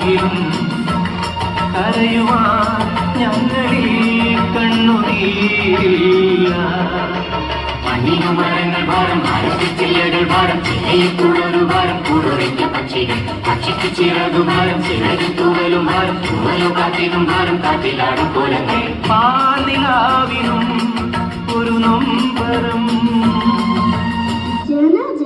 എങ്കിലും കരയുവാൻ ഞങ്ങളിൽ കണ്ണുനീരില്ല. മണ്ണിനു മരങ്ങൾ ഭാരം, മരത്തിച്ചില്ലകൾ ഭാരം, ചിലയ്ക്കുള്ളൊരു ഭാരം, കൂടുറയ്ക്ക പക്ഷികൾ പക്ഷിക്ക് ചിറകു ഭാരം, ചിറകിൽ തൂവലും ഭാരം, തൂവലു കാറ്റിനും ഭാരം, കാറ്റിലാടും കോലങ്ങൾ. പാലിലാവിനും ഒരു നൊമ്പരം